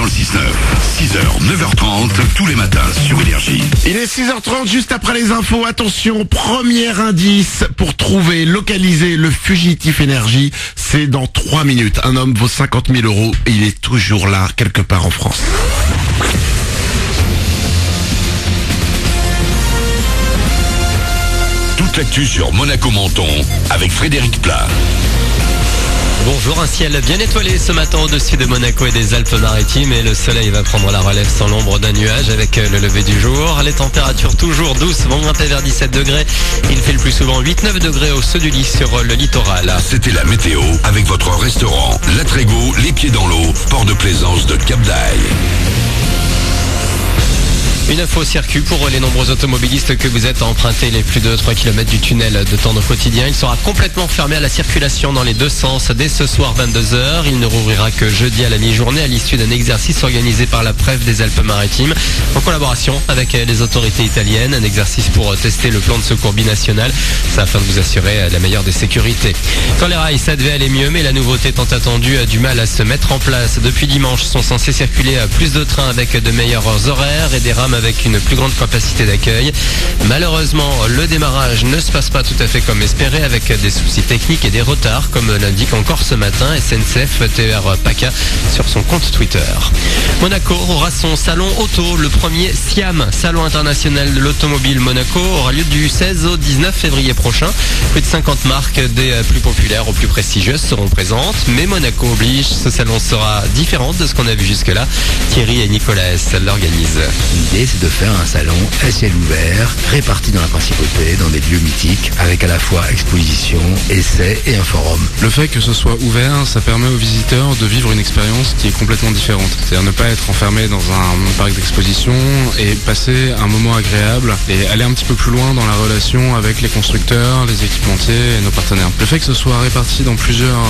le 6-9. 6h, 9h30, tous les matins sur Énergie. Il est 6h30, juste après les infos. Attention, premier indice pour trouver, localiser le fugitif énergie. C'est dans 3 minutes. Un homme vaut 50 000 euros et il est toujours là, quelque part en France. Toute l'actu sur Monaco Menton avec Frédéric Plat. Bonjour, un ciel bien étoilé ce matin au-dessus de Monaco et des Alpes-Maritimes et le soleil va prendre la relève sans l'ombre d'un nuage avec le lever du jour. Les températures toujours douces vont monter vers 17 degrés. Il fait le plus souvent 8-9 degrés au saut du lit sur le littoral. C'était la météo avec votre restaurant La Trégo, les pieds dans l'eau, port de plaisance de Cap d'Aille. Une info circule pour les nombreux automobilistes que vous êtes à emprunter les plus de 3 km du tunnel de temps de quotidien. Il sera complètement fermé à la circulation dans les deux sens dès ce soir 22h. Il ne rouvrira que jeudi à la mi-journée à l'issue d'un exercice organisé par la Préf des Alpes-Maritimes en collaboration avec les autorités italiennes. Un exercice pour tester le plan de secours binational. Ça afin de vous assurer la meilleure des sécurités. Sur les rails, ça devait aller mieux, mais la nouveauté tant attendue a du mal à se mettre en place. Depuis dimanche, sont censés circuler plus de trains avec de meilleurs horaires et des rames avec une plus grande capacité d'accueil. Malheureusement, le démarrage ne se passe pas tout à fait comme espéré avec des soucis techniques et des retards, comme l'indique encore ce matin SNCF TER PACA sur son compte Twitter. Monaco aura son salon auto, le premier SIAM, Salon international de l'automobile Monaco, aura lieu du 16 au 19 février prochain. Plus de 50 marques des plus populaires aux plus prestigieuses seront présentes, mais Monaco oblige, ce salon sera différent de ce qu'on a vu jusque-là. Thierry et Nicolas l'organisent. L'idée, c'est de faire un salon à ciel ouvert, réparti dans la principauté, dans des lieux mythiques, avec à la fois exposition, essais et un forum. Le fait que ce soit ouvert, ça permet aux visiteurs de vivre une expérience qui est complètement différente. C'est-à-dire ne pas être enfermé dans un parc d'exposition et passer un moment agréable et aller un petit peu plus loin dans la relation avec les constructeurs, les équipementiers et nos partenaires. Le fait que ce soit réparti dans plusieurs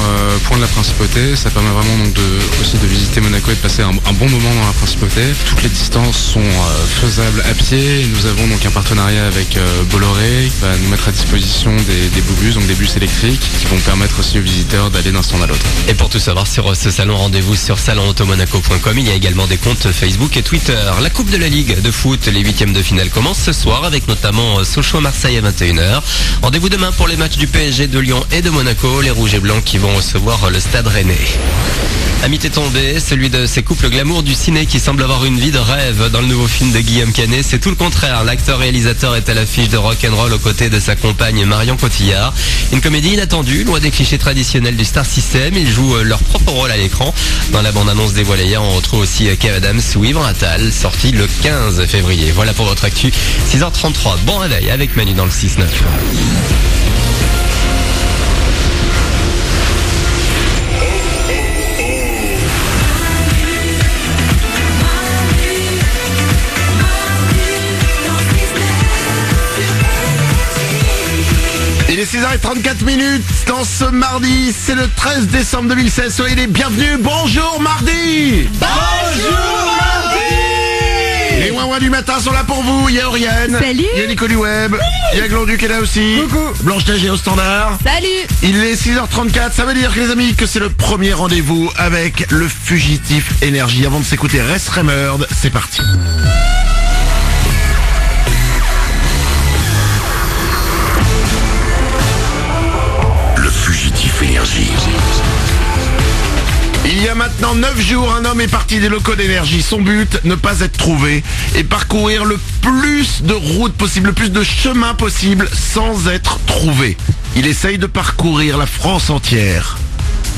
points de la principauté, ça permet vraiment donc aussi de visiter Monaco et de passer un bon moment dans la principauté. Toutes les distances sont faisable à pied. Et nous avons donc un partenariat avec Bolloré qui va nous mettre à disposition des beaux bus, donc des bus électriques qui vont permettre aussi aux visiteurs d'aller d'un stand à l'autre. Et pour tout savoir sur ce salon, rendez-vous sur salonautomonaco.com. Il y a également des comptes Facebook et Twitter. La Coupe de la Ligue de foot, les 8e de finale commencent ce soir avec notamment Sochaux-Marseille à 21h. Rendez-vous demain pour les matchs du PSG, de Lyon et de Monaco. Les Rouges et Blancs qui vont recevoir le Stade Rennais. Amitié tombée, celui de ces couples glamour du ciné qui semble avoir une vie de rêve dans le nouveau film de Guillaume Canet. C'est tout le contraire. L'acteur-réalisateur est à l'affiche de Rock'n'Roll aux côtés de sa compagne Marion Cotillard. Une comédie inattendue, loin des clichés traditionnels du Star System. Ils jouent leur propre rôle à l'écran. Dans la bande-annonce dévoilée hier, on retrouve aussi Kev Adams ou Yvan Attal, sorti le 15 février. Voilà pour votre actu. 6h33, bon réveil avec Manu dans le 6-9. Il est 6h34 dans ce mardi, c'est le 13 décembre 2016. Soyez les bienvenus. Bonjour mardi. Bonjour mardi. Les ouin du matin sont là pour vous. Il y a Oriane. Salut. Il y a Nico du Web. Il y a Glandu qui est là aussi. Coucou. Blanche-Neige est au standard. Salut. Il est 6h34, ça veut dire les amis que c'est le premier rendez-vous avec le fugitif énergie. Avant de s'écouter Rest Remembered, c'est parti. Énergie. Il y a maintenant 9 jours, un homme est parti des locaux d'énergie. Son but, ne pas être trouvé et parcourir le plus de routes possible, le plus de chemins possible sans être trouvé. Il essaye de parcourir la France entière.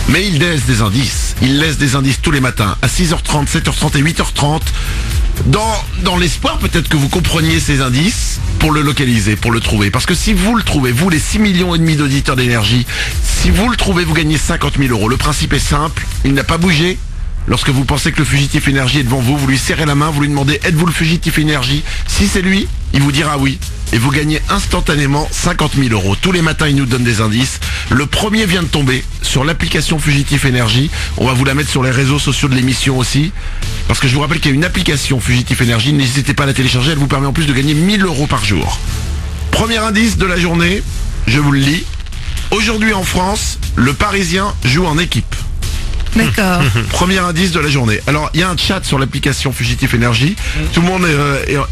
Mais il laisse des indices. Il laisse des indices tous les matins à 6h30, 7h30 et 8h30. Dans l'espoir peut-être que vous compreniez ces indices pour le localiser, pour le trouver. Parce que si vous le trouvez, vous les 6,5 millions d'auditeurs d'énergie, si vous le trouvez, vous gagnez 50 000 euros. Le principe est simple, il n'a pas bougé. Lorsque vous pensez que le fugitif énergie est devant vous, vous lui serrez la main, vous lui demandez êtes-vous le fugitif énergie? Si c'est lui, il vous dira oui. Et vous gagnez instantanément 50 000 euros. Tous les matins, il nous donne des indices. Le premier vient de tomber sur l'application Fugitif Énergie. On va vous la mettre sur les réseaux sociaux de l'émission aussi. Parce que je vous rappelle qu'il y a une application Fugitif Énergie. N'hésitez pas à la télécharger. Elle vous permet en plus de gagner 1 000 euros par jour. Premier indice de la journée, je vous le lis. Aujourd'hui en France, le Parisien joue en équipe. D'accord. Premier indice de la journée. Alors, il y a un chat sur l'application Fugitif Énergie. Tout le monde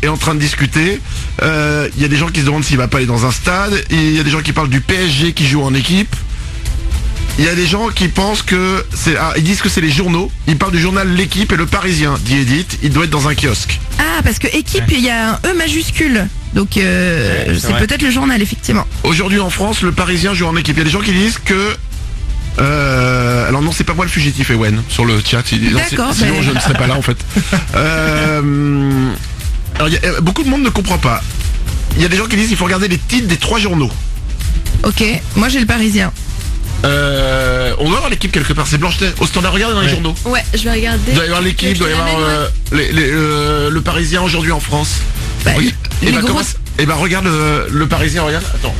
est en train de discuter. Il y a des gens qui se demandent s'il va pas aller dans un stade. Il y a des gens qui parlent du PSG qui joue en équipe. Il y a des gens qui pensent que ils disent que c'est les journaux. Ils parlent du journal L'Équipe et Le Parisien, dit Edith. Il doit être dans un kiosque. Ah, parce que équipe, il y a un E majuscule. Donc c'est vrai. peut-être le journal, effectivement. Aujourd'hui en France, Le Parisien joue en équipe. Il y a des gens qui disent que... alors non, c'est pas moi le fugitif, Ewen, sur le chat. D'accord, Sinon je ne serais pas là en fait. Alors, beaucoup de monde ne comprend pas. Il y a des gens qui disent qu'il faut regarder les titres des 3 journaux. Ok, moi j'ai le Parisien. On doit avoir l'équipe quelque part. C'est Blanche au standard. Regarde dans les journaux. Ouais, je vais regarder. Il doit y avoir l'équipe, il doit y avoir le Parisien aujourd'hui en France. Bah, Regarde le Parisien, regarde. Attends.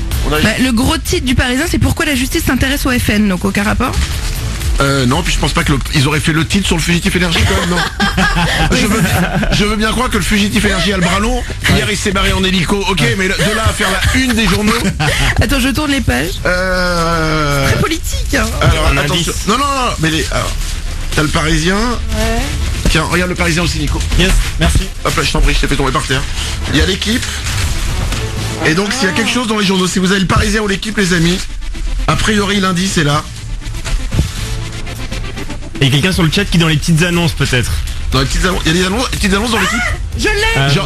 Le gros titre du Parisien, c'est pourquoi la justice s'intéresse au FN, donc aucun rapport. Non, puis je pense pas que ils auraient fait le titre sur le fugitif énergie quand même, non. je veux bien croire que le fugitif énergie a le bras long. Hier il s'est barré en hélico, ok, mais de là à faire la une des journaux. Attends, je tourne les pages. Très politique. Hein. Alors Un attention. indice. Non, mais alors, t'as le Parisien. Ouais. Tiens, regarde le Parisien aussi, Nico. Yes, merci. Hop là, je t'en prie, je t'ai fait tomber par terre. Il y a l'équipe. Et donc s'il y a quelque chose dans les journaux, si vous avez le Parisien ou l'équipe, les amis, a priori l'indice est là. Et quelqu'un sur le chat qui dans les petites annonces peut-être. Dans les petites annonces, il y a des petites annonces dans l'équipe. Je l'ai.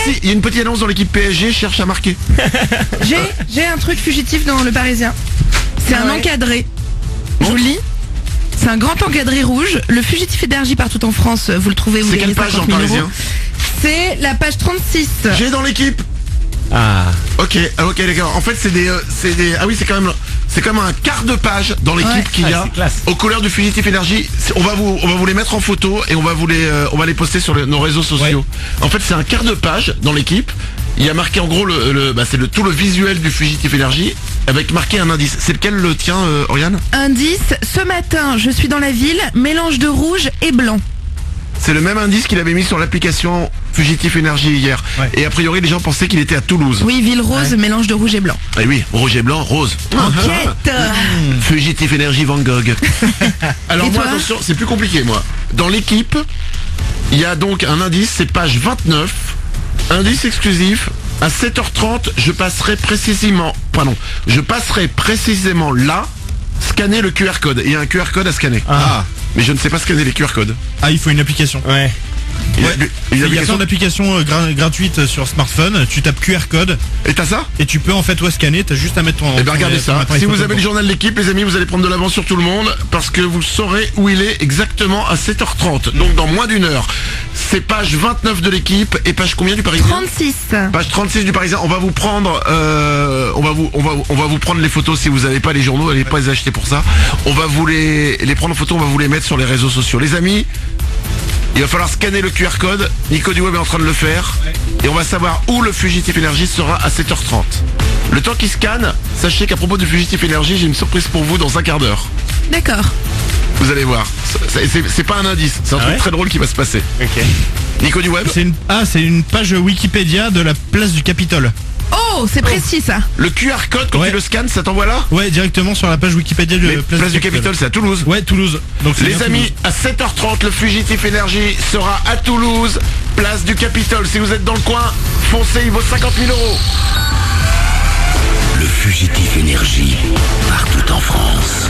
Si, il y a une petite annonce dans l'équipe PSG, cherche à marquer. J'ai un truc fugitif dans le Parisien. C'est un encadré. Je vous le lis. C'est un grand encadré rouge. Le fugitif énergie partout en France, vous le trouvez, vous C'est gagnez quelle page 50 dans 000 Parisien euros. C'est la page 36. J'ai dans l'équipe. Ah. Ok, d'accord. En fait, c'est quand même un quart de page dans l'équipe Ouais. qu'il y a c'est classe. aux couleurs du fugitif énergie. On va vous les mettre en photo et on va les poster sur nos réseaux sociaux. En fait, c'est un quart de page dans l'équipe. Il y a marqué en gros tout le visuel du fugitif énergie avec marqué un indice. C'est lequel le tien, Oriane? Indice, ce matin, je suis dans la ville, mélange de rouge et blanc. C'est le même indice qu'il avait mis sur l'application Fugitif Énergie hier. Ouais. Et a priori, les gens pensaient qu'il était à Toulouse. Oui, ville rose, mélange de rouge et blanc. Et oui, rouge et blanc, rose. Enquête. Fugitif Énergie Van Gogh. Alors Et moi, toi attention, c'est plus compliqué moi. Dans l'équipe, il y a donc un indice, c'est page 29. Indice exclusif. À 7h30, je passerai précisément là, scanner le QR code. Il y a un QR code à scanner. Ah. Mais je ne sais pas scanner les QR codes. Ah, il faut une application. Ouais. Il y a Il une y a application. plein d'applications gratuites sur smartphone. Tu tapes QR code Et t'as ça? et tu peux en fait scanner. T'as juste à mettre ton. Eh bien regardez ton ça, appareil si vous photo avez le devant. journal de l'équipe, les amis, vous allez prendre de l'avance sur tout le monde parce que vous saurez où il est exactement à 7h30, donc dans moins d'une heure. C'est page 29 de l'équipe et page combien du Parisien? 36. Page 36 du Parisien. On va vous prendre on va vous prendre les photos si vous n'avez pas les journaux, allez pas les acheter pour ça. On va vous les prendre en photo, on va vous les mettre sur les réseaux sociaux. Les amis, il va falloir scanner le QR code. Nico du Web est en train de le faire. Et on va savoir où le fugitif énergie sera à 7h30. Le temps qu'il scanne, sachez qu'à propos du fugitif énergie, j'ai une surprise pour vous dans un quart d'heure. D'accord. Vous allez voir. C'est pas un indice, c'est un truc ouais très drôle qui va se passer. Ok. Nico du Web, C'est une page Wikipédia de la place du Capitole. Oh, c'est précis ça. le QR code quand Ouais. tu le scannes, ça t'envoie là? Ouais, directement sur la page Wikipédia de Mais la place du Capitole, c'est à Toulouse. Ouais, Toulouse. Donc c'est Les bien amis, Toulouse. à 7h30, le fugitif énergie sera à Toulouse, place du Capitole. Si vous êtes dans le coin, foncez, il vaut 50 000 euros. Le fugitif énergie, partout en France.